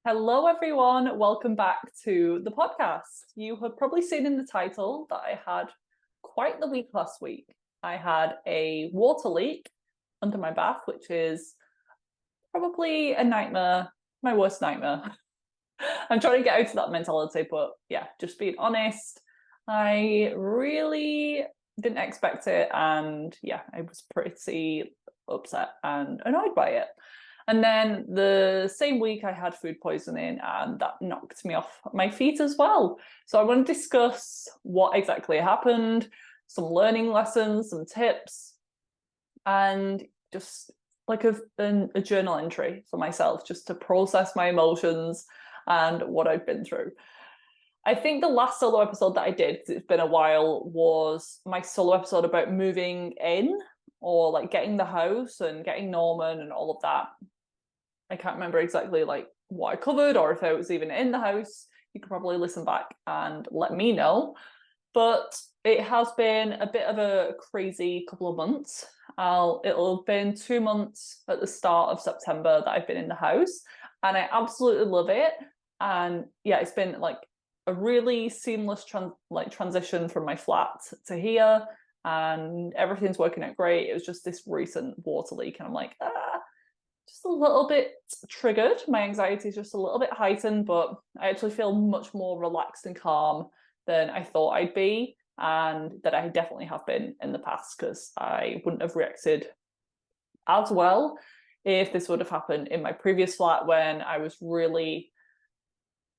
Hello, everyone. Welcome back to the podcast. You have probably seen in the title that I had quite the week last week. I had a water leak under my bath, which is probably a nightmare, my worst nightmare. I'm trying to get out of that mentality, but yeah, just being honest, I really didn't expect it. And yeah, I was pretty upset and annoyed by it. And then the same week I had food poisoning and that knocked me off my feet as well. So I want to discuss what exactly happened, some learning lessons, some tips, and just like a journal entry for myself, just to process my emotions and what I've been through. I think the last solo episode that I did, because it's been a while, was my solo episode about moving in or like getting the house and getting Norman and all of that. I can't remember exactly like what I covered or if I was even in the house. You could probably listen back and let me know. But it has been a bit of a crazy couple of months. It'll have been 2 months at the start of September that I've been in the house, and I absolutely love it. And yeah, it's been like a really seamless transition from my flat to here, and everything's working out great. It was just this recent water leak, and I'm like, just a little bit triggered. My anxiety is just a little bit heightened, but I actually feel much more relaxed and calm than I thought I'd be, and that I definitely have been in the past, because I wouldn't have reacted as well if this would have happened in my previous flat, when I was really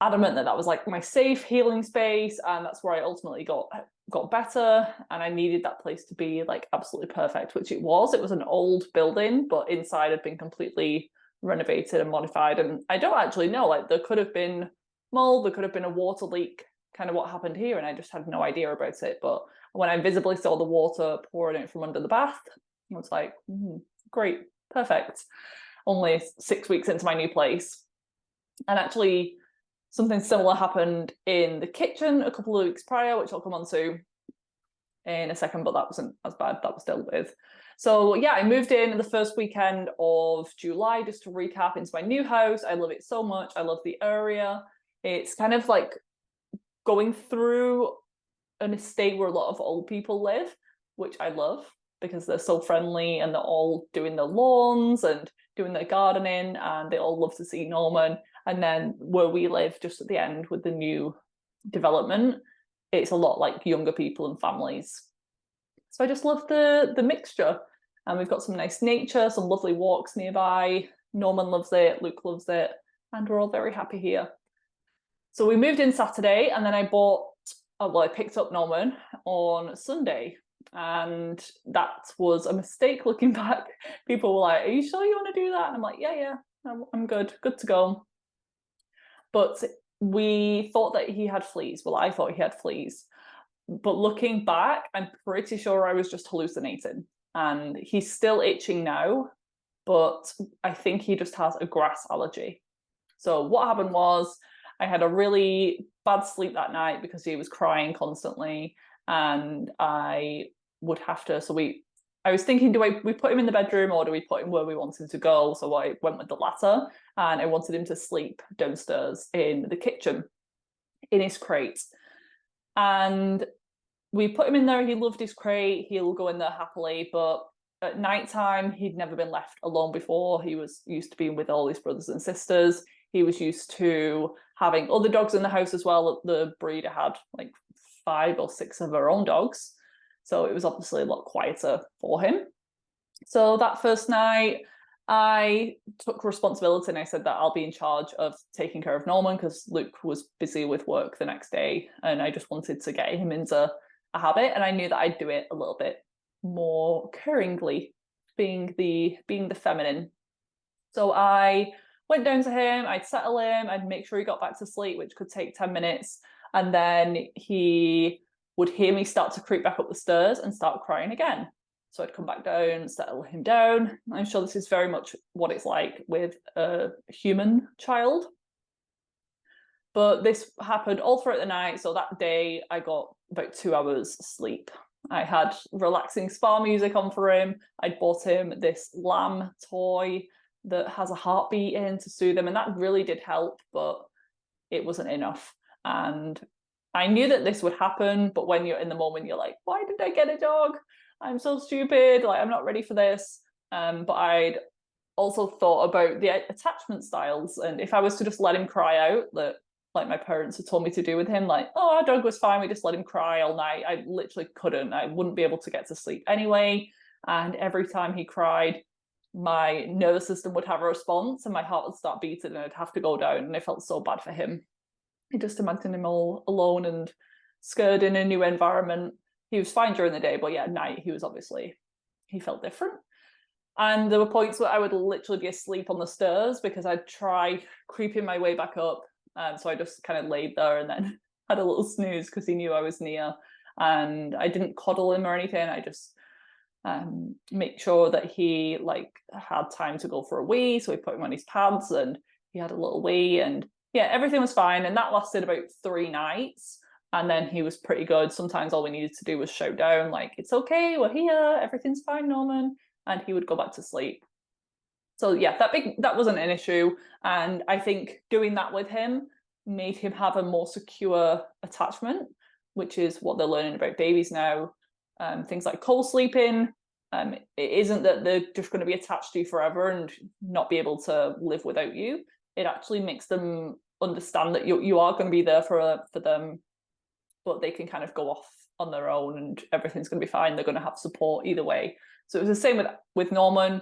adamant that that was like my safe healing space, and that's where I ultimately got better, and I needed that place to be like absolutely perfect, which it was. It was an old building, but inside had been completely renovated and modified, and I don't actually know, like there could have been mold, there could have been a water leak, kind of what happened here, and I just had no idea about it. But when I visibly saw the water pouring out from under the bath, I was like, great, perfect. Only 6 weeks into my new place. And actually something similar happened in the kitchen a couple of weeks prior, which I'll come on to in a second, but that wasn't as bad. That was dealt with. So yeah, I moved in the first weekend of July. Just to recap, into my new house. I love it so much. I love the area. It's kind of like going through an estate where a lot of old people live, which I love because they're so friendly and they're all doing their lawns and doing their gardening, and they all love to see Norman. And then where we live, just at the end with the new development, it's a lot like younger people and families. So I just love the mixture. And we've got some nice nature, some lovely walks nearby. Norman loves it, Luke loves it, and we're all very happy here. So we moved in Saturday, and then I picked up Norman on Sunday. And that was a mistake looking back. People were like, "Are you sure you want to do that?" And I'm like, yeah, I'm good to go. But we thought that he had fleas. Well, I thought he had fleas. But looking back, I'm pretty sure I was just hallucinating. And he's still itching now, but I think he just has a grass allergy. So what happened was, I had a really bad sleep that night because he was crying constantly, and I would have to. I was thinking, we put him in the bedroom or do we put him where we want him to go? So I went with the latter, and I wanted him to sleep downstairs in the kitchen in his crate. And we put him in there. He loved his crate. He'll go in there happily. But at nighttime, he'd never been left alone before. He was used to being with all his brothers and sisters. He was used to having other dogs in the house as well. The breeder had like 5 or 6 of her own dogs. So it was obviously a lot quieter for him. So that first night, I took responsibility, and I said that I'll be in charge of taking care of Norman because Luke was busy with work the next day, and I just wanted to get him into a habit, and I knew that I'd do it a little bit more caringly, being the feminine. So I went down to him, I'd settle him, I'd make sure he got back to sleep, which could take 10 minutes, and then he would hear me start to creep back up the stairs and start crying again. So I'd come back down, settle him down. I'm sure this is very much what it's like with a human child. But this happened all throughout the night. So that day I got about 2 hours sleep. I had relaxing spa music on for him. I'd bought him this lamb toy that has a heartbeat in to soothe him, and that really did help, but it wasn't enough. And I knew that this would happen, but when you're in the moment, you're like, why did I get a dog? I'm so stupid, like I'm not ready for this. But I'd also thought about the attachment styles, and if I was to just let him cry out, that like my parents had told me to do with him, like, oh, our dog was fine, we just let him cry all night. I literally couldn't. I wouldn't be able to get to sleep anyway. And every time he cried, my nervous system would have a response and my heart would start beating and I'd have to go down, and I felt so bad for him. I just imagined him all alone and scared in a new environment. He was fine during the day, but yeah, at night he felt different. And there were points where I would literally be asleep on the stairs because I'd try creeping my way back up. So I just kind of laid there and then had a little snooze because he knew I was near. And I didn't coddle him or anything. I just make sure that he like had time to go for a wee. So we put him on his pads and he had a little wee, and yeah, everything was fine. And that lasted about 3 nights. And then he was pretty good. Sometimes all we needed to do was shout down, like, it's okay, we're here, everything's fine, Norman. And he would go back to sleep. So yeah, that wasn't an issue. And I think doing that with him made him have a more secure attachment, which is what they're learning about babies now. Things like co-sleeping. It isn't that they're just going to be attached to you forever and not be able to live without you. It actually makes them understand that you are going to be there for them, but they can kind of go off on their own and everything's going to be fine. They're going to have support either way. So it was the same with Norman.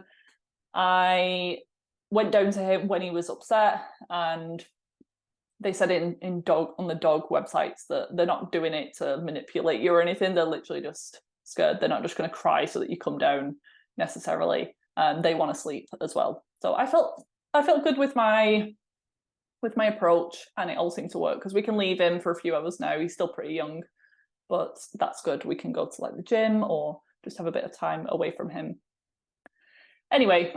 I went down to him when he was upset, and they said on the dog websites that they're not doing it to manipulate you or anything. They're literally just scared. They're not just going to cry so that you come down necessarily. They want to sleep as well. So I felt good with my approach, and it all seemed to work because we can leave him for a few hours now. He's still pretty young, but that's good. We can go to like the gym or just have a bit of time away from him. Anyway,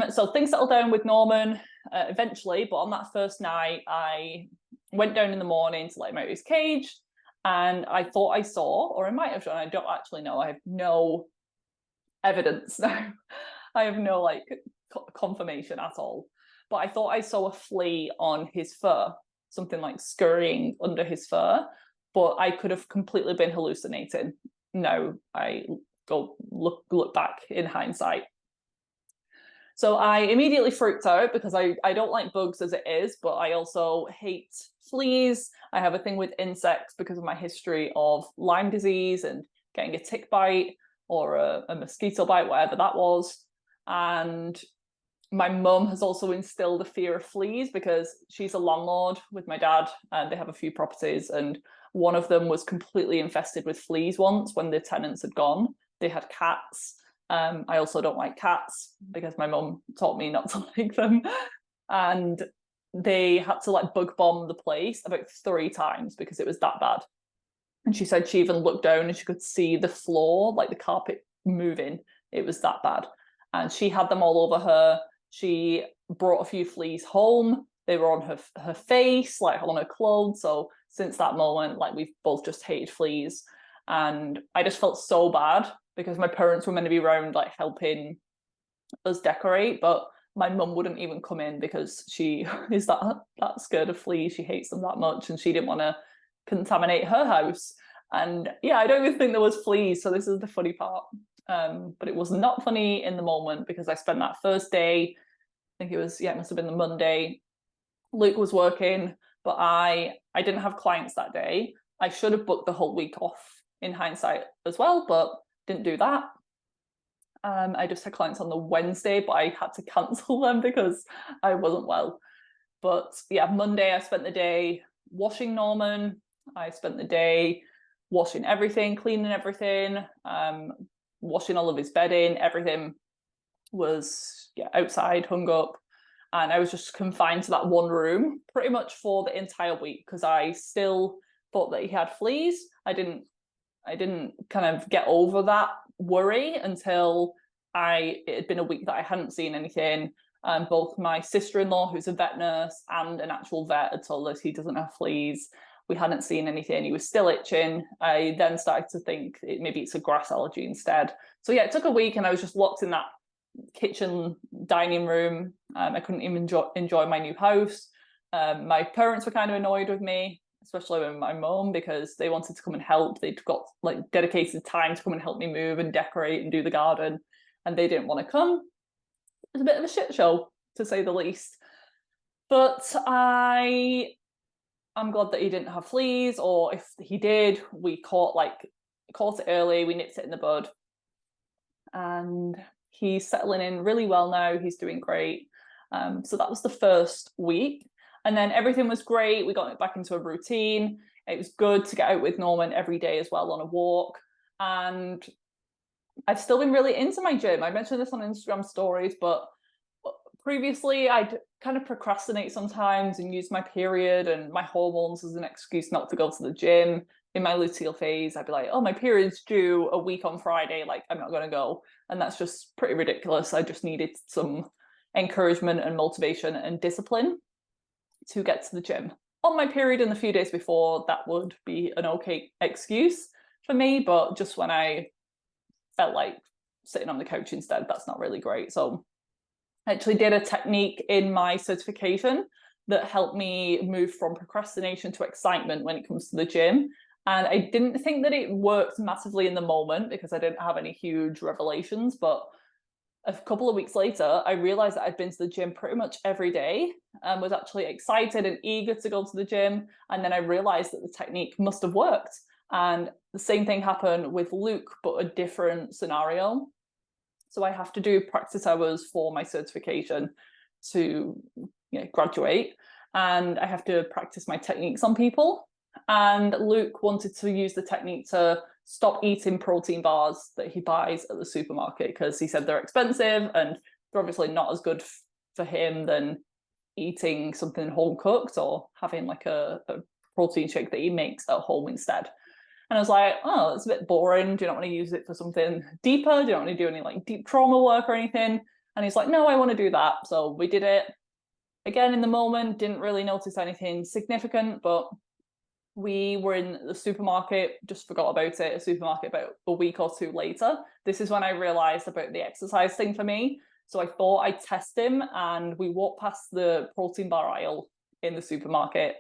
so things settled down with Norman eventually, but on that first night, I went down in the morning to let him out of his cage, and I thought I saw, or I might have done, I don't actually know, I have no evidence now. I have no like confirmation at all, but I thought I saw a flea on his fur, something like scurrying under his fur, but I could have completely been hallucinating. No, I go look back in hindsight. So I immediately freaked out because I don't like bugs as it is, but I also hate fleas. I have a thing with insects because of my history of Lyme disease and getting a tick bite or a mosquito bite, whatever that was. And my mum has also instilled a fear of fleas because she's a landlord with my dad, and they have a few properties, and one of them was completely infested with fleas once when the tenants had gone. They had cats. I also don't like cats because my mum taught me not to like them. And they had to like bug bomb the place about 3 times because it was that bad. And she said she even looked down and she could see the floor, like the carpet moving. It was that bad. And she had them all over her. She brought a few fleas home. They were on her face, like on her clothes. So since that moment, like we've both just hated fleas. And I just felt so bad because my parents were meant to be around like helping us decorate, but my mum wouldn't even come in because she is that scared of fleas. She hates them that much, and she didn't want to contaminate her house. And yeah, I don't even think there was fleas, so this is the funny part. But it was not funny in the moment because I spent that first day, I think it must have been the Monday. Luke was working, but I didn't have clients that day. I should have booked the whole week off in hindsight as well, but didn't do that. I just had clients on the Wednesday, but I had to cancel them because I wasn't well. But yeah, Monday I spent the day washing Norman. I spent the day washing everything, cleaning everything, washing all of his bedding. Everything was outside, hung up. And I was just confined to that one room pretty much for the entire week because I still thought that he had fleas. I didn't kind of get over that worry until it had been a week that I hadn't seen anything. Both my sister-in-law, who's a vet nurse, and an actual vet had told us he doesn't have fleas. We hadn't seen anything. He was still itching. I then started to think maybe it's a grass allergy instead. So yeah, it took a week and I was just locked in that kitchen, dining room. I couldn't even enjoy my new house. My parents were kind of annoyed with me, especially with my mum, because they wanted to come and help. They'd got like dedicated time to come and help me move and decorate and do the garden, and they didn't want to come. It was a bit of a shit show, to say the least. But I'm glad that he didn't have fleas, or if he did, we caught it early, we nipped it in the bud. And he's settling in really well now. He's doing great. So that was the first week. And then everything was great. We got back into a routine. It was good to get out with Norman every day as well on a walk. And I've still been really into my gym. I mentioned this on Instagram stories, but previously I'd kind of procrastinate sometimes and use my period and my hormones as an excuse not to go to the gym. In my luteal phase, I'd be like, oh, my period's due a week on Friday, like I'm not going to go. And that's just pretty ridiculous. I just needed some encouragement and motivation and discipline to get to the gym. On my period and the few days before, that would be an okay excuse for me, but just when I felt like sitting on the couch instead, that's not really great. So I actually did a technique in my certification that helped me move from procrastination to excitement when it comes to the gym. And I didn't think that it worked massively in the moment because I didn't have any huge revelations. But a couple of weeks later, I realized that I'd been to the gym pretty much every day and was actually excited and eager to go to the gym. And then I realized that the technique must have worked. And the same thing happened with Luke, but a different scenario. So I have to do practice hours for my certification to graduate. And I have to practice my techniques on people. And Luke wanted to use the technique to stop eating protein bars that he buys at the supermarket because he said they're expensive and they're obviously not as good for him than eating something home cooked or having like a protein shake that he makes at home instead. And I was like, oh, it's a bit boring. Do you not want to use it for something deeper? Do you not want to do any like deep trauma work or anything? And he's like, no, I want to do that. So we did it. Again, in the moment, didn't really notice anything significant, but we were in the supermarket, just forgot about it, a supermarket about a week or two later. This is when I realized about the exercise thing for me. So I thought I'd test him, and we walked past the protein bar aisle in the supermarket,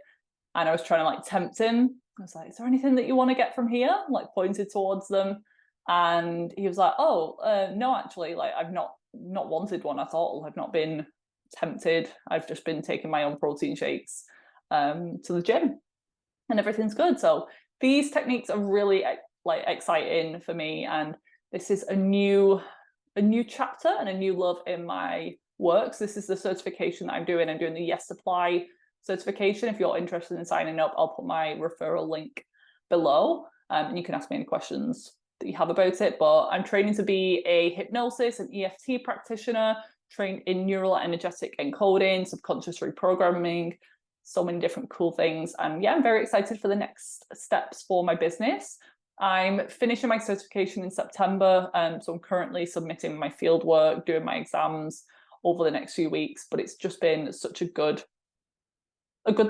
and I was trying to like tempt him. I was like, is there anything that you want to get from here? Like pointed towards them. And he was like, oh, no, actually, like I've not wanted one at all. I've not been tempted. I've just been taking my own protein shakes to the gym. And everything's good. So these techniques are really like exciting for me, and this is a new chapter and a new love in my works. This is the certification that I'm doing. I'm doing the Yes Supply certification. If you're interested in signing up, I'll put my referral link below, and you can ask me any questions that you have about it. But I'm training to be a hypnosis and EFT practitioner, trained in neural energetic encoding, subconscious reprogramming, so many different cool things. And yeah, I'm very excited for the next steps for my business. I'm finishing my certification in September, so I'm currently submitting my field work, doing my exams over the next few weeks, but it's just been such a good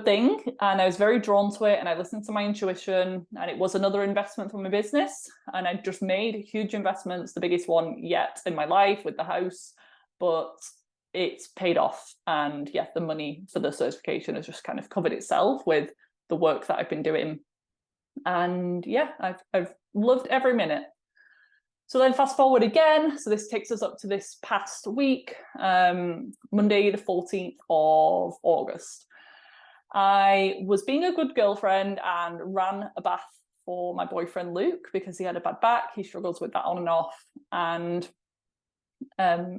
thing, and I was very drawn to it, and I listened to my intuition, and it was another investment for my business, and I just made huge investments, the biggest one yet in my life with the house, but it's paid off. And yeah, the money for the certification has just kind of covered itself with the work that I've been doing. And yeah, I've loved every minute. So then fast forward again. So this takes us up to this past week, Monday, the 14th of August. I was being a good girlfriend and ran a bath for my boyfriend Luke because he had a bad back. He struggles with that on and off. And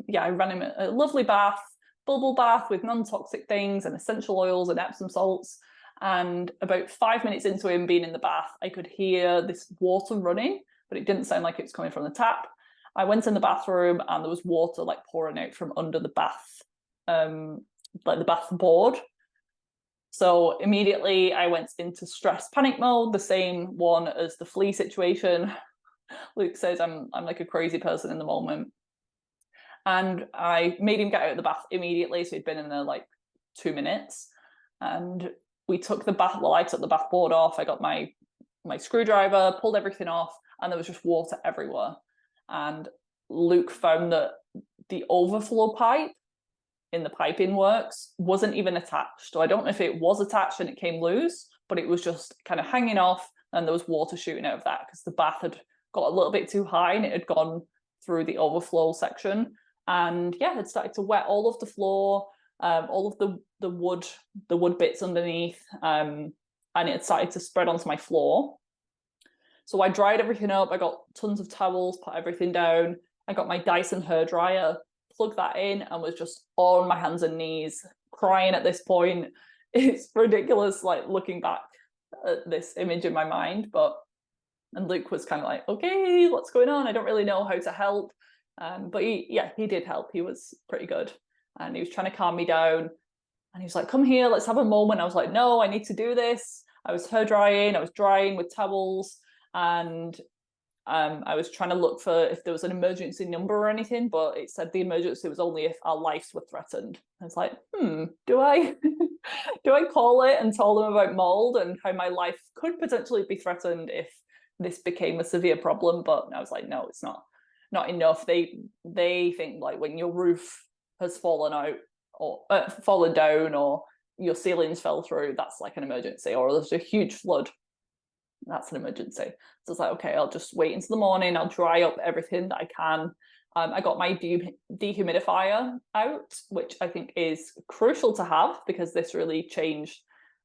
yeah, I ran him a lovely bath, bubble bath with non-toxic things and essential oils and Epsom salts. And about 5 minutes into him being in the bath, I could hear this water running, but it didn't sound like it was coming from the tap. I went in the bathroom and there was water like pouring out from under the bath, like the bath board. So immediately I went into stress panic mode, the same one as the flea situation. Luke says I'm like a crazy person in the moment. And I made him get out of the bath immediately. So he'd been in there like 2 minutes. And we took the bath, well, I took the bath board off. I got my screwdriver, pulled everything off, and there was just water everywhere. And Luke found that the overflow pipe in the piping works wasn't even attached. So I don't know if it was attached and it came loose, but it was just kind of hanging off, and there was water shooting out of that because the bath had got a little bit too high and it had gone through the overflow section. And yeah, it started to wet all of the floor, all of the wood bits underneath, and it started to spread onto my floor. So I dried everything up. I got tons of towels, put everything down. I got my Dyson hairdryer, plugged that in, and was just on my hands and knees, crying at this point. It's ridiculous, like looking back at this image in my mind. And Luke was kind of like, okay, what's going on? I don't really know how to help. But he did help. He was pretty good. And he was trying to calm me down. And he was like, come here, let's have a moment. I was like, no, I need to do this. I was hair drying. I was drying with towels. And I was trying to look for if there was an emergency number or anything, but it said the emergency was only if our lives were threatened. I was like, do I do I call it and tell them about mold and how my life could potentially be threatened if this became a severe problem? But I was like, no, it's not enough. They think like when your roof has fallen out or fallen down, or your ceilings fell through, that's like an emergency, or there's a huge flood, that's an emergency. So it's like, okay, I'll just wait until the morning. I'll dry up everything that I can. I got my dehumidifier out, which I think is crucial to have because this really changed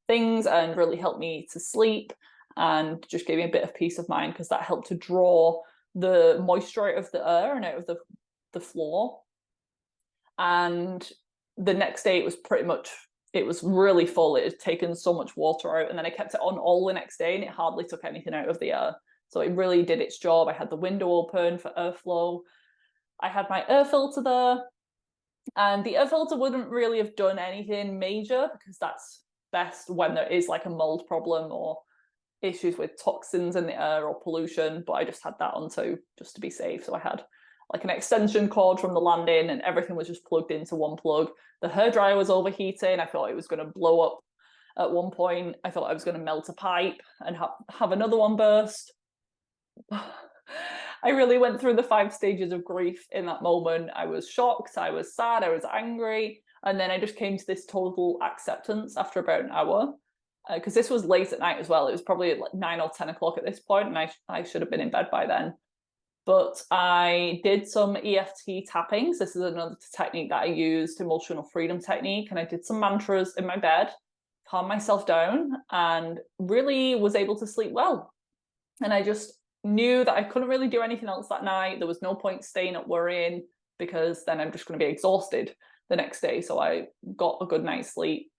things and really helped me to sleep and just gave me a bit of peace of mind because that helped to draw the moisture out of the air and out of the floor. And the next day it was really full. It had taken so much water out, and then I kept it on all the next day and it hardly took anything out of the air. So it really did its job. I had the window open for airflow. I had my air filter there, and the air filter wouldn't really have done anything major because that's best when there is like a mold problem or issues with toxins in the air or pollution, but I just had that on too, just to be safe. So I had like an extension cord from the landing and everything was just plugged into one plug. The hairdryer was overheating. I thought it was going to blow up at one point. I thought I was going to melt a pipe and have another one burst. I really went through the 5 stages of grief in that moment. I was shocked, I was sad, I was angry, and then I just came to this total acceptance after about an hour. Because this was late at night as well. It was probably like 9 or 10 o'clock at this point, and I should have been in bed by then. But I did some EFT tappings. This is another technique that I used, emotional freedom technique. And I did some mantras in my bed, calmed myself down, and really was able to sleep well. And I just knew that I couldn't really do anything else that night. There was no point staying up worrying because then I'm just going to be exhausted the next day. So I got a good night's sleep.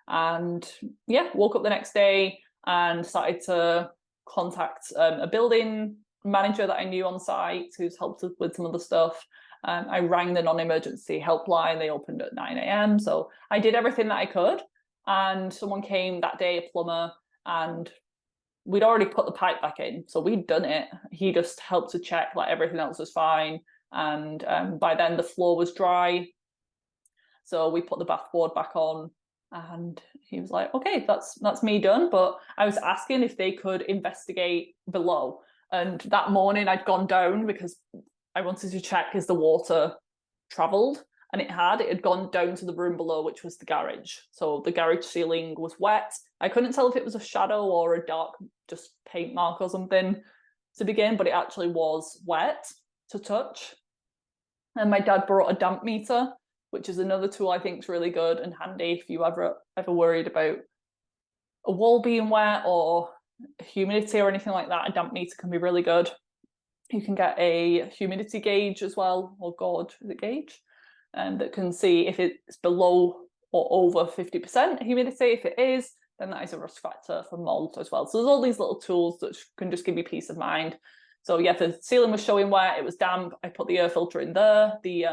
And yeah, woke up the next day and started to contact a building manager that I knew on site who's helped us with some other stuff. I rang the non-emergency helpline. They opened at 9 a.m. So I did everything that I could. And someone came that day, a plumber, and we'd already put the pipe back in. So we'd done it. He just helped to check like everything else was fine. And by then the floor was dry. So we put the bathboard back on. And he was like, okay, that's me done. But I was asking if they could investigate below. And that morning I'd gone down because I wanted to check is the water travelled. And it had gone down to the room below, which was the garage. So the garage ceiling was wet. I couldn't tell if it was a shadow or a dark, just paint mark or something to begin, but it actually was wet to touch. And my dad brought a damp meter, which is another tool I think is really good and handy if you ever worried about a wall being wet or humidity or anything like that. A damp meter can be really good. You can get a humidity gauge as well, or gauge, is it gauge? And that can see if it's below or over 50% humidity. If it is, then that is a risk factor for mold as well. So there's all these little tools that can just give you peace of mind. So yeah, the ceiling was showing wet, it was damp. I put the air filter in there, the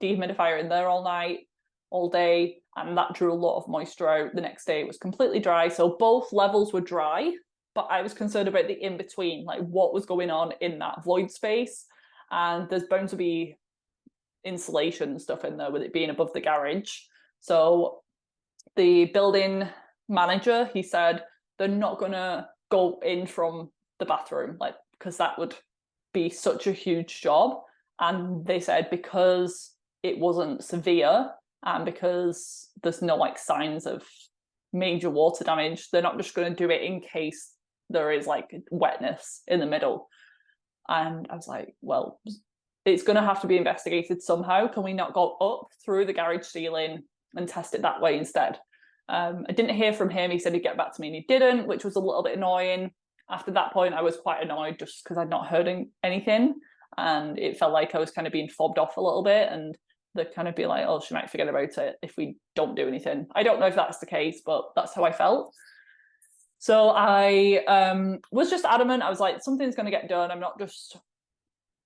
dehumidifier in there all night, all day, and that drew a lot of moisture out. The next day it was completely dry. So both levels were dry, but I was concerned about the in-between, like what was going on in that void space. And there's bound to be insulation and stuff in there with it being above the garage. So the building manager, he said they're not going to go in from the bathroom, like, because that would be such a huge job. And they said because it wasn't severe, and because there's no like signs of major water damage, they're not just going to do it in case there is like wetness in the middle. And I was like, well, it's going to have to be investigated somehow. Can we not go up through the garage ceiling and test it that way instead? I didn't hear from him. He said he'd get back to me and he didn't, which was a little bit annoying. After that point, I was quite annoyed just because I'd not heard anything, and it felt like I was kind of being fobbed off a little bit, and they'd kind of be like, oh, she might forget about it if we don't do anything. I don't know if that's the case, but that's how I felt. So I was just adamant. I was like, something's going to get done. I'm not just,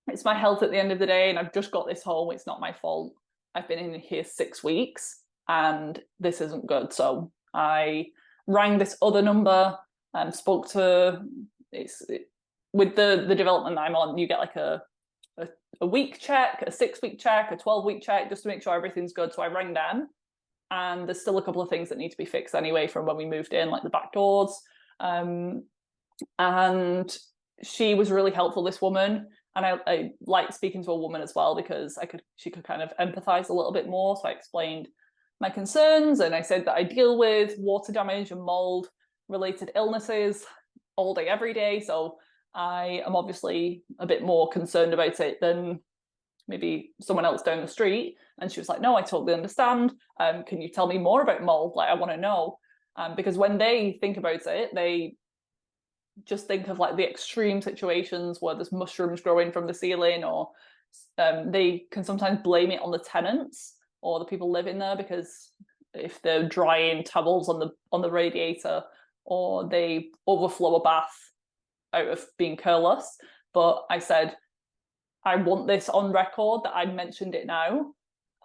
it's my health at the end of the day, and I've just got this home. It's not my fault. I've been in here 6 weeks and this isn't good. So I rang this other number and spoke to, with the development that I'm on, you get like a week check, a 6-week check, a 12-week check, just to make sure everything's good. So I rang them, and there's still a couple of things that need to be fixed anyway from when we moved in, like the back doors. And she was really helpful, this woman. And I like speaking to a woman as well, because she could kind of empathize a little bit more. So I explained my concerns, and I said that I deal with water damage and mold related illnesses all day, every day. So I am obviously a bit more concerned about it than maybe someone else down the street. And she was like, no, I totally understand. Can you tell me more about mold? Like, I want to know. Because when they think about it, they just think of like the extreme situations where there's mushrooms growing from the ceiling, or they can sometimes blame it on the tenants or the people living there, because if they're drying towels on the radiator, or they overflow a bath out of being careless. But I said, I want this on record that I mentioned it now,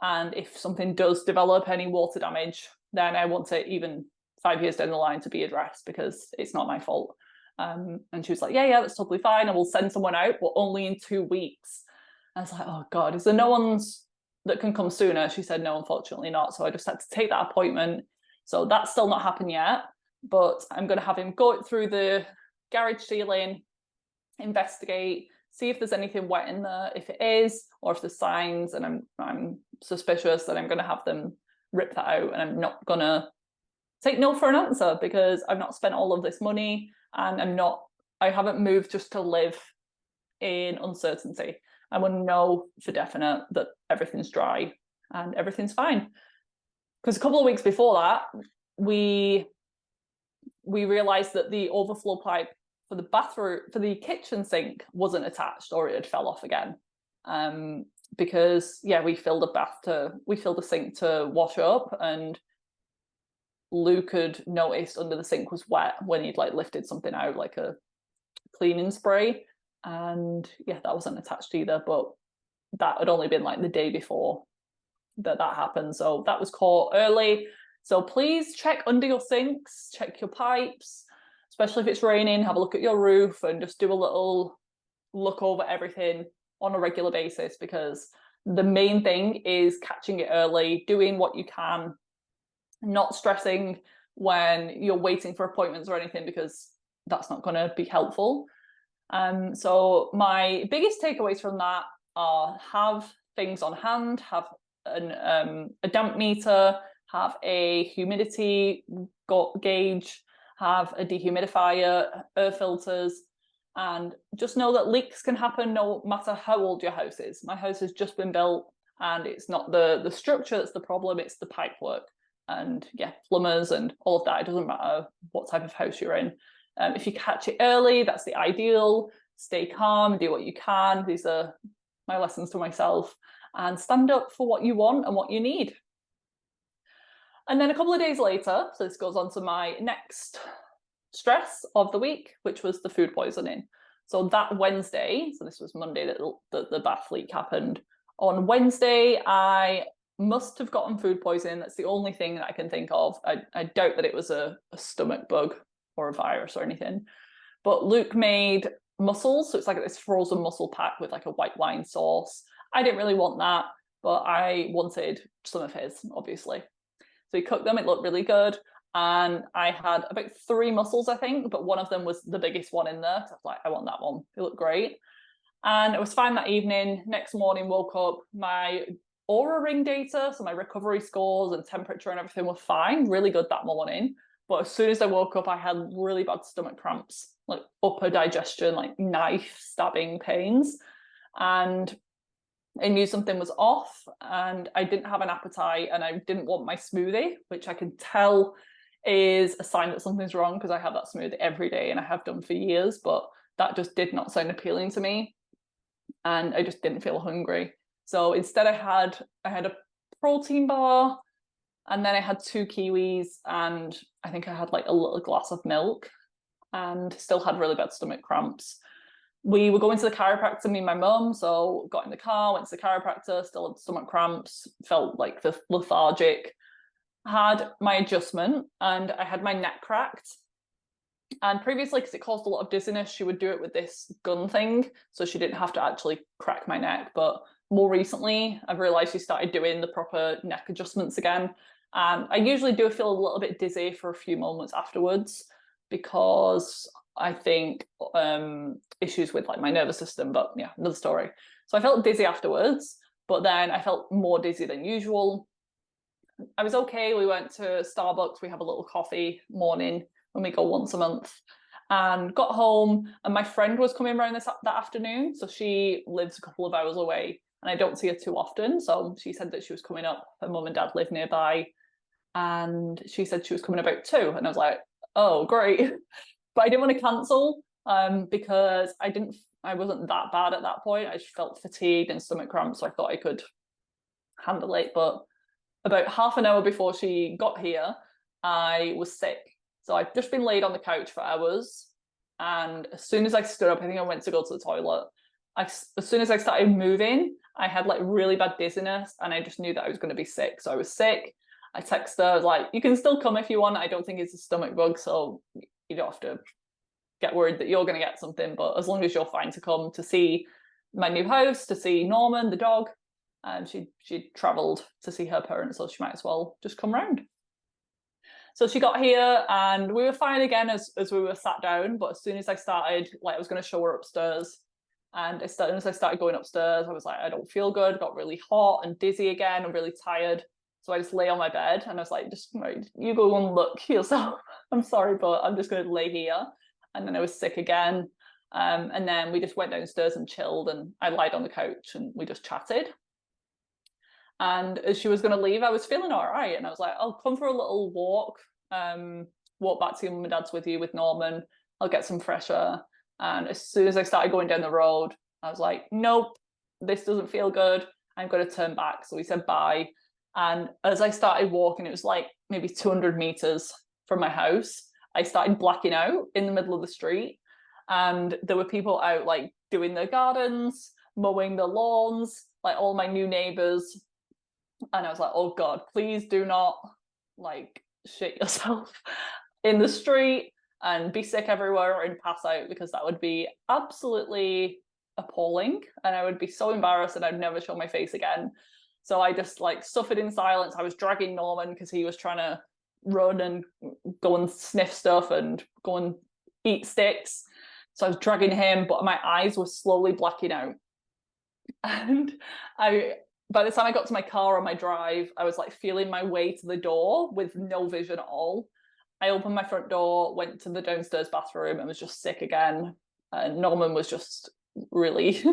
and if something does develop any water damage, then I want it, even 5 years down the line, to be addressed, because it's not my fault. And she was like, yeah, that's totally fine. I will send someone out, but only in 2 weeks. I was like, oh God, is there no one's that can come sooner? She said, no, unfortunately not. So I just had to take that appointment. So that's still not happened yet, but I'm going to have him go through the garage ceiling, investigate, see if there's anything wet in there. If it is, or if there's signs and I'm suspicious, then I'm going to have them rip that out. And I'm not going to take no for an answer, because I've not spent all of this money, and I haven't moved just to live in uncertainty. I want to know for definite that everything's dry and everything's fine. Because a couple of weeks before that, we realized that the overflow pipe for the bathroom, for the kitchen sink, wasn't attached, or it had fell off again. Because we filled a sink to wash up, and Luke had noticed under the sink was wet when he'd like lifted something out, like a cleaning spray, and that wasn't attached either. But that had only been like the day before that happened, so that was caught early. So please check under your sinks, check your pipes, especially if it's raining. Have a look at your roof, and just do a little look over everything on a regular basis, because the main thing is catching it early, doing what you can, not stressing when you're waiting for appointments or anything, because that's not going to be helpful. So my biggest takeaways from that are: have things on hand, have a damp meter, have a humidity gauge, have a dehumidifier, air filters, and just know that leaks can happen no matter how old your house is. My house has just been built, and it's not the structure that's the problem, it's the pipe work. And plumbers and all of that. It doesn't matter what type of house you're in. If you catch it early, that's the ideal. Stay calm, do what you can. These are my lessons to myself. And stand up for what you want and what you need. And then a couple of days later, so this goes on to my next stress of the week, which was the food poisoning. So that Wednesday, so this was Monday that the bath leak happened. On Wednesday, I must have gotten food poisoning. That's the only thing that I can think of. I doubt that it was a stomach bug or a virus or anything. But Luke made mussels, so it's like this frozen mussel pack with like a white wine sauce. I didn't really want that, but I wanted some of his, obviously. So he cooked them, it looked really good. And I had about 3 mussels, I think, but one of them was the biggest one in there. So I was like, I want that one. It looked great. And it was fine that evening. Next morning, woke up, my Aura ring data, so my recovery scores and temperature and everything were fine, really good that morning. But as soon as I woke up, I had really bad stomach cramps, like upper digestion, like knife stabbing pains. And I knew something was off, and I didn't have an appetite, and I didn't want my smoothie, which I can tell is a sign that something's wrong because I have that smoothie every day and I have done for years, but that just did not sound appealing to me. And I just didn't feel hungry. So instead I had a protein bar, and then I had 2 kiwis, and I think I had like a little glass of milk, and still had really bad stomach cramps. We were going to the chiropractor, me and my mum, so got in the car, went to the chiropractor, still had stomach cramps, felt like lethargic, had my adjustment, and I had my neck cracked. And previously, because it caused a lot of dizziness, she would do it with this gun thing, so she didn't have to actually crack my neck. But more recently, I've realised she started doing the proper neck adjustments again. And I usually do feel a little bit dizzy for a few moments afterwards, because I think issues with like my nervous system, but yeah, another story. So I felt dizzy afterwards, but then I felt more dizzy than usual. I was okay. We went to Starbucks. We have a little coffee morning when we go once a month, and got home, and my friend was coming around that afternoon. So she lives a couple of hours away, and I don't see her too often. So she said that she was coming up. Her mum and dad live nearby, and she said she was coming about 2, and I was like, oh, great. But I didn't want to cancel because I wasn't that bad at that point. I just felt fatigued and stomach cramps, so I thought I could handle it. But about half an hour before she got here, I was sick. So I'd just been laid on the couch for hours. And as soon as I stood up, I think I went to go to the toilet. As soon as I started moving, I had like really bad dizziness, and I just knew that I was going to be sick. So I was sick. I texted her, I was like, you can still come if you want. I don't think it's a stomach bug, so you don't have to get worried that you're going to get something. But as long as you're fine to come to see my new house, to see Norman, the dog, and she'd travelled to see her parents, so she might as well just come round. So she got here, and we were fine again as we were sat down. But as soon as I started, like, I was going to show her upstairs, and as soon as I started going upstairs, I was like, I don't feel good. Got really hot and dizzy again, and really tired. So I just lay on my bed, and I was like, just you go and look yourself. I'm sorry, but I'm just going to lay here. And then I was sick again. And then we just went downstairs and chilled, and I lied on the couch and we just chatted. And as she was going to leave, I was feeling all right. And I was like, I'll come for a little walk, walk back to your mum and dad's with you with Norman. I'll get some fresh air. And as soon as I started going down the road, I was like, nope, this doesn't feel good. I'm going to turn back. So we said bye. And as I started walking, it was like maybe 200 meters from my house, I started blacking out in the middle of the street. And there were people out like doing their gardens, mowing the lawns, like all my new neighbors. And I was like, oh God, please do not like shit yourself in the street and be sick everywhere and pass out, because that would be absolutely appalling. And I would be so embarrassed, and I'd never show my face again. So I just like suffered in silence. I was dragging Norman because he was trying to run and go and sniff stuff and go and eat sticks. So I was dragging him, but my eyes were slowly blacking out. And by the time I got to my car on my drive, I was like feeling my way to the door with no vision at all. I opened my front door, went to the downstairs bathroom, and was just sick again. And Norman was just really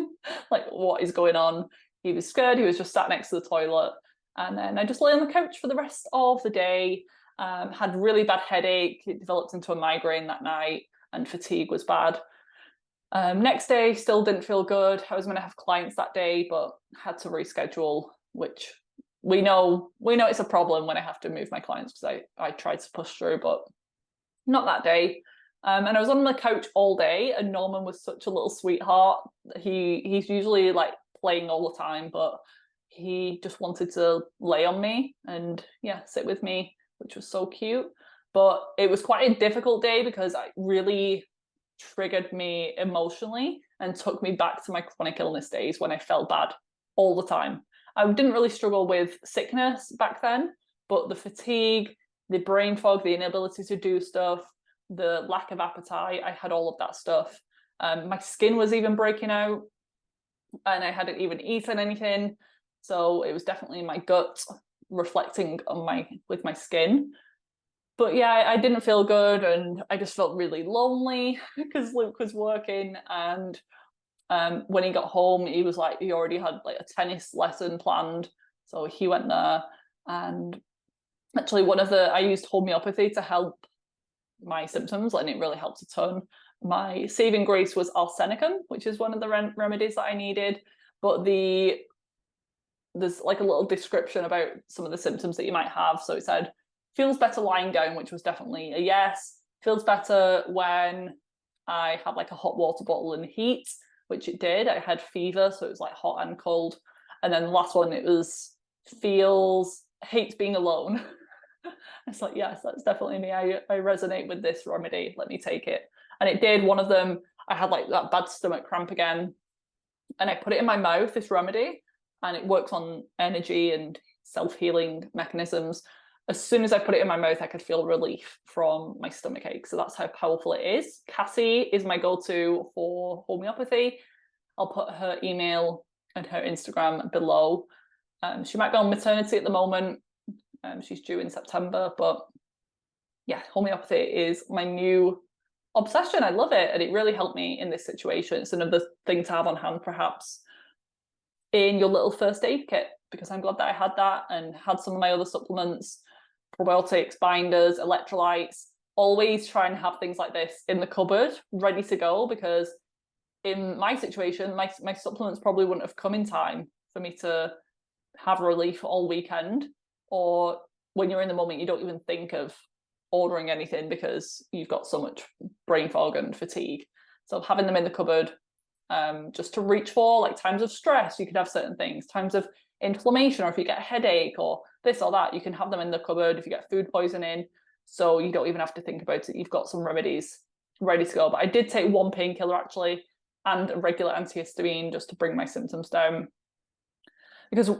like, what is going on? He was scared. He was just sat next to the toilet. And then I just lay on the couch for the rest of the day. Had really bad headache. It developed into a migraine that night, and fatigue was bad. Next day, still didn't feel good. I was going to have clients that day, but had to reschedule, which we know it's a problem when I have to move my clients, because I tried to push through, but not that day. And I was on the couch all day, and Norman was such a little sweetheart. He's usually like playing all the time, but he just wanted to lay on me and sit with me, which was so cute. But it was quite a difficult day because it really triggered me emotionally and took me back to my chronic illness days when I felt bad all the time. I didn't really struggle with sickness back then, but the fatigue, the brain fog, the inability to do stuff, the lack of appetite, I had all of that stuff. My skin was even breaking out, and I hadn't even eaten anything. So it was definitely my gut reflecting on with my skin. But yeah, I didn't feel good, and I just felt really lonely because Luke was working. And when he got home, he was like, he already had like a tennis lesson planned, so he went there. And actually, I used homeopathy to help my symptoms, and it really helped a ton. My saving grace was arsenicum, which is one of the remedies that I needed. But there's like a little description about some of the symptoms that you might have. So it said, feels better lying down, which was definitely a yes. Feels better when I have like a hot water bottle in heat, which it did. I had fever, so it was like hot and cold. And then the last one, it was hates being alone. It's like, yes, that's definitely me. I resonate with this remedy. Let me take it. And it did. One of them, I had like that bad stomach cramp again, and I put it in my mouth, this remedy, and it works on energy and self-healing mechanisms. As soon as I put it in my mouth, I could feel relief from my stomach ache. So that's how powerful it is. Cassie is my go-to for homeopathy. I'll put her email and her Instagram below. She might be on maternity at the moment. She's due in September, but yeah, homeopathy is my new obsession. I love it, and it really helped me in this situation. It's another thing to have on hand, perhaps, in your little first aid kit, because I'm glad that I had that and had some of my other supplements, probiotics, binders, electrolytes. Always try and have things like this in the cupboard, ready to go, because in my situation, my supplements probably wouldn't have come in time for me to have relief all weekend. Or when you're in the moment, you don't even think of ordering anything because you've got so much brain fog and fatigue. So having them in the cupboard, just to reach for, like times of stress, you could have certain things, times of inflammation, or if you get a headache or this or that, you can have them in the cupboard if you get food poisoning. So you don't even have to think about it. You've got some remedies ready to go. But I did take one painkiller actually, and a regular antihistamine just to bring my symptoms down. Because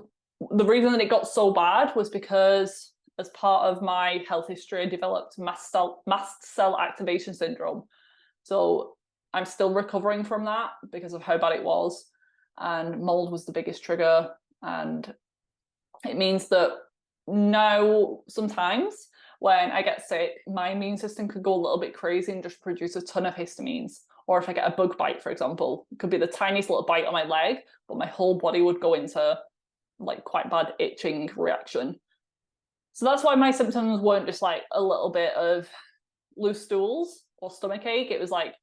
the reason that it got so bad was because as part of my health history, I developed mast cell activation syndrome. So I'm still recovering from that because of how bad it was. And mold was the biggest trigger. And it means that now sometimes when I get sick, my immune system could go a little bit crazy and just produce a ton of histamines. Or if I get a bug bite, for example, it could be the tiniest little bite on my leg, but my whole body would go into like quite bad itching reaction. So that's why my symptoms weren't just like a little bit of loose stools or stomach ache. It was like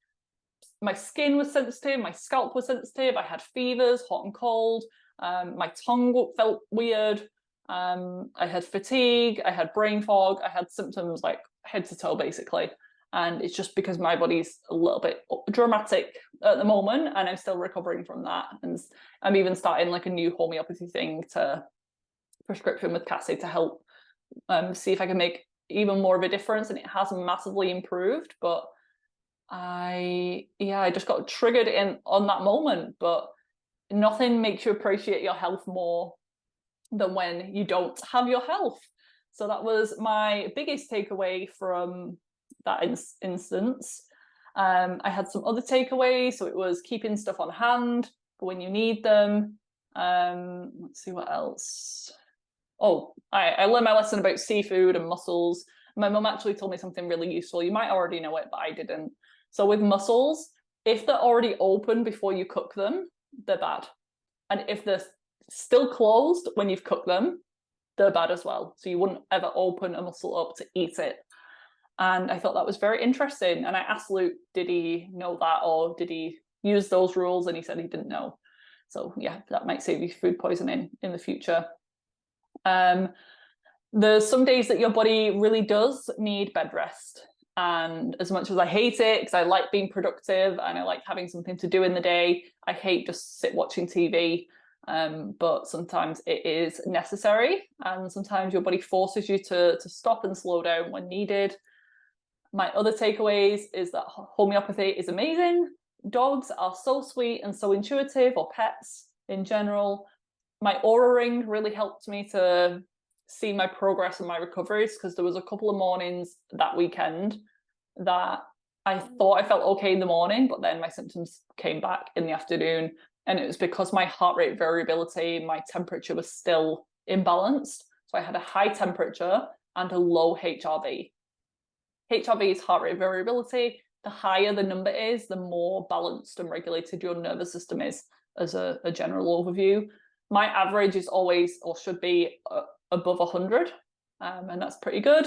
my skin was sensitive, my scalp was sensitive, I had fevers, hot and cold, my tongue felt weird, I had fatigue, I had brain fog, I had symptoms like head to toe basically. And it's just because my body's a little bit dramatic at the moment, and I'm still recovering from that. And I'm even starting like a new homeopathy thing to prescription with Cassie to help see if I can make even more of a difference. And it has massively improved, but I just got triggered on that moment. But nothing makes you appreciate your health more than when you don't have your health. So that was my biggest takeaway from that instance. I had some other takeaways. So it was keeping stuff on hand for when you need them. Let's see what else. Oh, I learned my lesson about seafood and mussels. My mum actually told me something really useful. You might already know it, but I didn't. So with mussels, if they're already open before you cook them, they're bad. And if they're still closed when you've cooked them, they're bad as well. So you wouldn't ever open a mussel up to eat it. And I thought that was very interesting. And I asked Luke, did he know that, or did he use those rules? And he said he didn't know. So yeah, that might save you food poisoning in the future. There's some days that your body really does need bed rest. And as much as I hate it, because I like being productive and I like having something to do in the day, I hate just sit watching TV. But sometimes it is necessary, and sometimes your body forces you to stop and slow down when needed. My other takeaways is that homeopathy is amazing. Dogs are so sweet and so intuitive, or pets in general. My Aura Ring really helped me to see my progress and my recoveries, because there was a couple of mornings that weekend that I thought I felt okay in the morning, but then my symptoms came back in the afternoon. And it was because my heart rate variability, my temperature was still imbalanced. So I had a high temperature and a low HRV. HRV is heart rate variability. The higher the number is, the more balanced and regulated your nervous system is, as a general overview. My average is always, or should be, above 100, and that's pretty good.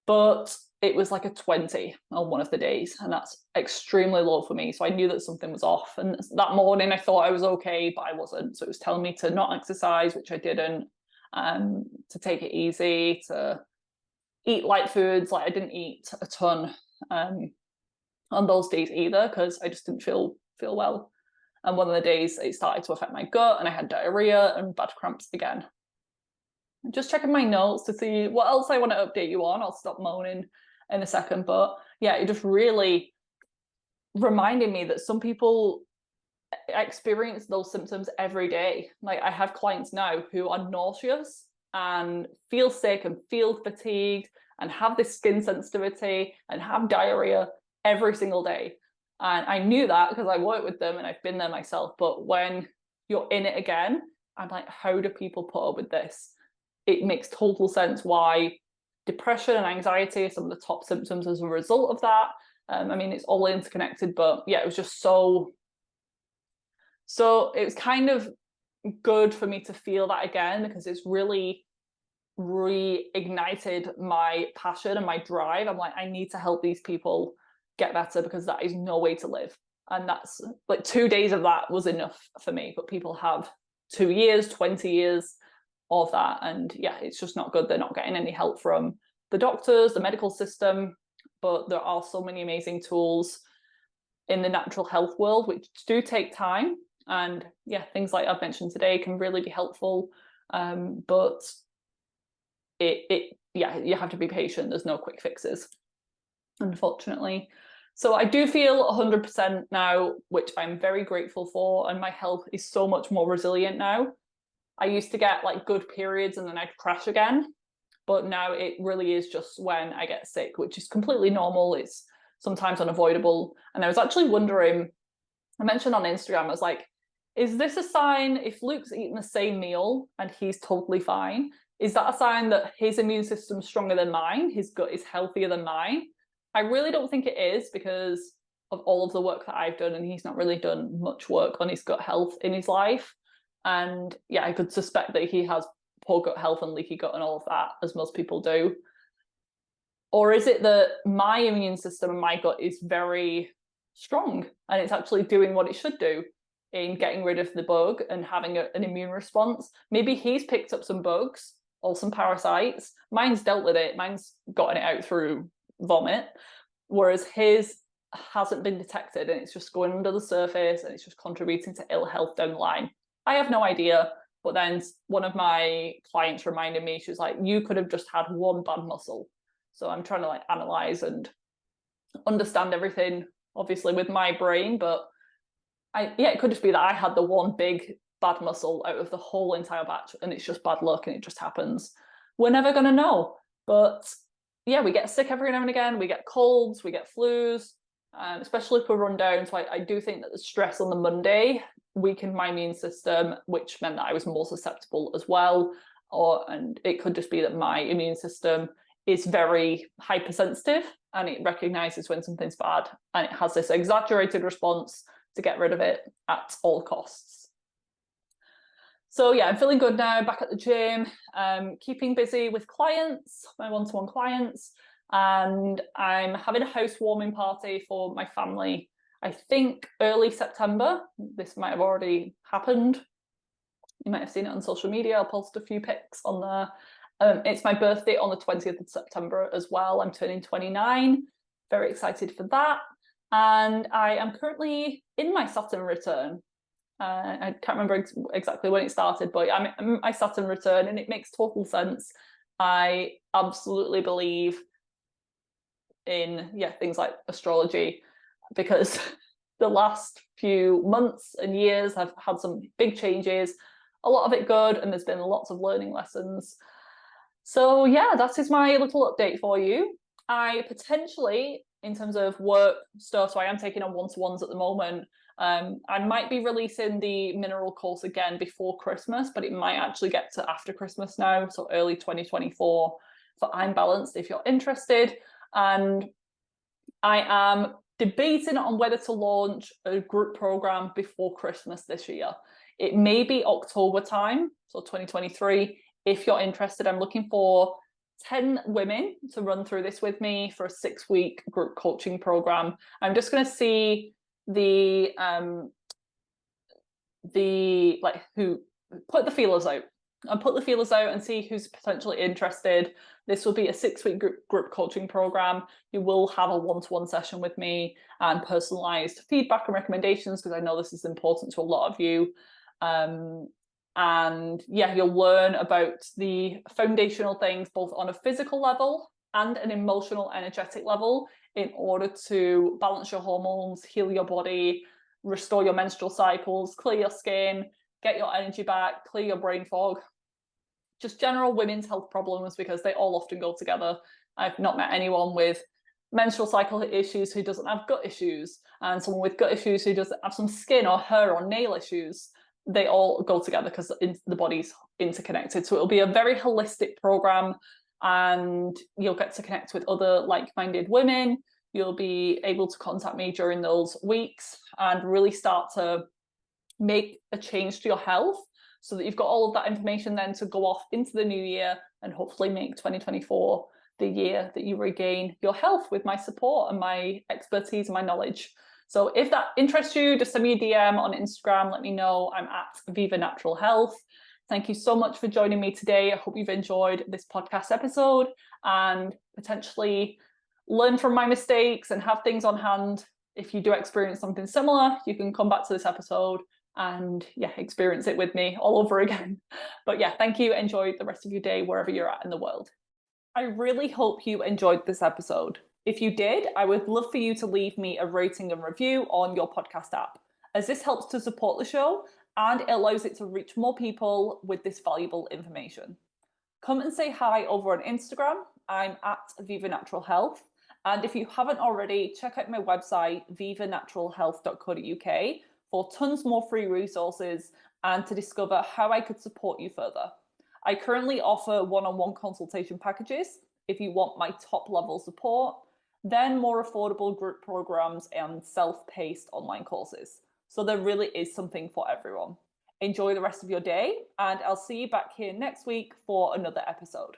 But it was like a 20 on one of the days, and that's extremely low for me. So I knew that something was off. And that morning I thought I was okay, but I wasn't. So it was telling me to not exercise, which I didn't, to take it easy, to eat light foods. Like I didn't eat a ton on those days either, because I just didn't feel well. And one of the days it started to affect my gut, and I had diarrhea and bad cramps again. Just checking my notes to see what else I want to update you on. I'll stop moaning in a second. But yeah, it just really reminded me that some people experience those symptoms every day. Like I have clients now who are nauseous and feel sick and feel fatigued and have this skin sensitivity and have diarrhea every single day. And I knew that because I work with them and I've been there myself. But when you're in it again, I'm like, how do people put up with this? It makes total sense why depression and anxiety are some of the top symptoms as a result of that. I mean, it's all interconnected, but yeah, it was just so it was kind of good for me to feel that again, because it's really reignited my passion and my drive. I'm like, I need to help these people get better, because that is no way to live. And that's like 2 days of that was enough for me, but people have 2 years, 20 years of that, and yeah, it's just not good. They're not getting any help from the doctors, the medical system, but there are so many amazing tools in the natural health world which do take time, and yeah, things like I've mentioned today can really be helpful, but yeah, you have to be patient. There's no quick fixes, unfortunately. So I do feel 100% now, which I'm very grateful for, and my health is so much more resilient now. I used to get like good periods and then I'd crash again, but now it really is just when I get sick, which is completely normal. It's sometimes unavoidable. And I was actually wondering, I mentioned on Instagram, I was like, is this a sign if Luke's eating the same meal and he's totally fine? Is that a sign that his immune system's stronger than mine? His gut is healthier than mine? I really don't think it is, because of all of the work that I've done, and he's not really done much work on his gut health in his life. And yeah, I could suspect that he has poor gut health and leaky gut and all of that, as most people do. Or is it that my immune system and my gut is very strong and it's actually doing what it should do in getting rid of the bug and having an immune response? Maybe he's picked up some bugs or some parasites. Mine's dealt with it. Mine's gotten it out through vomit, whereas his hasn't been detected, and it's just going under the surface and it's just contributing to ill health down the line. I have no idea. But then one of my clients reminded me, she was like, you could have just had one bad muscle. So I'm trying to like analyze and understand everything, obviously with my brain, but it could just be that I had the one big bad muscle out of the whole entire batch, and it's just bad luck and it just happens. We're never going to know. But yeah, we get sick every now and again. We get colds, we get flus, especially if we're run down. So I do think that the stress on the Monday weakened my immune system, which meant that I was more susceptible as well. And it could just be that my immune system is very hypersensitive, and it recognizes when something's bad, and it has this exaggerated response to get rid of it at all costs. So yeah, I'm feeling good now, back at the gym, keeping busy with clients, my one-to-one clients, and I'm having a housewarming party for my family, I think early September. This might have already happened. You might have seen it on social media. I'll post a few pics on there. It's my birthday on the 20th of September as well. I'm turning 29. Very excited for that. And I am currently in my Saturn return. I can't remember exactly when it started, but I'm in my Saturn return, and it makes total sense. I absolutely believe in things like astrology, because the last few months and years have had some big changes, a lot of it good, and there's been lots of learning lessons. So yeah, that is my little update for you. I potentially, in terms of work stuff, so I am taking on one-to-ones at the moment. I might be releasing the mineral course again before Christmas, but it might actually get to after Christmas now, so early 2024 for I'm Balanced if you're interested. And I am debating on whether to launch a group program before Christmas this year. It may be October time, so 2023. If you're interested, I'm looking for 10 women to run through this with me for a 6-week group coaching program. I'm just going to see who put the feelers out and see who's potentially interested. This will be a 6-week group coaching program. You will have a one-to-one session with me and personalized feedback and recommendations, because I know this is important to a lot of you. And yeah, you'll learn about the foundational things both on a physical level and an emotional, energetic level in order to balance your hormones, heal your body, restore your menstrual cycles, clear your skin, get your energy back, clear your brain fog. Just general women's health problems, because they all often go together. I've not met anyone with menstrual cycle issues who doesn't have gut issues, and someone with gut issues who doesn't have some skin or hair or nail issues. They all go together because the body's interconnected. So it'll be a very holistic program, and you'll get to connect with other like-minded women. You'll be able to contact me during those weeks and really start to make a change to your health, so that you've got all of that information then to go off into the new year and hopefully make 2024 the year that you regain your health with my support and my expertise and my knowledge. So if that interests you, just send me a DM on Instagram. Let me know. I'm at Viva Natural Health. Thank you so much for joining me today. I hope you've enjoyed this podcast episode and potentially learn from my mistakes and have things on hand. If you do experience something similar, you can come back to this episode and yeah, experience it with me all over again. But yeah, thank you. Enjoy the rest of your day wherever you're at in the world. I really hope you enjoyed this episode. If you did, I would love for you to leave me a rating and review on your podcast app, as this helps to support the show and it allows it to reach more people with this valuable information. Come and say hi over on Instagram. I'm at Viva Natural Health. And if you haven't already, check out my website, vivanaturalhealth.co.uk, for tons more free resources and to discover how I could support you further. I currently offer one-on-one consultation packages if you want my top-level support, then more affordable group programs and self-paced online courses. So there really is something for everyone. Enjoy the rest of your day, and I'll see you back here next week for another episode.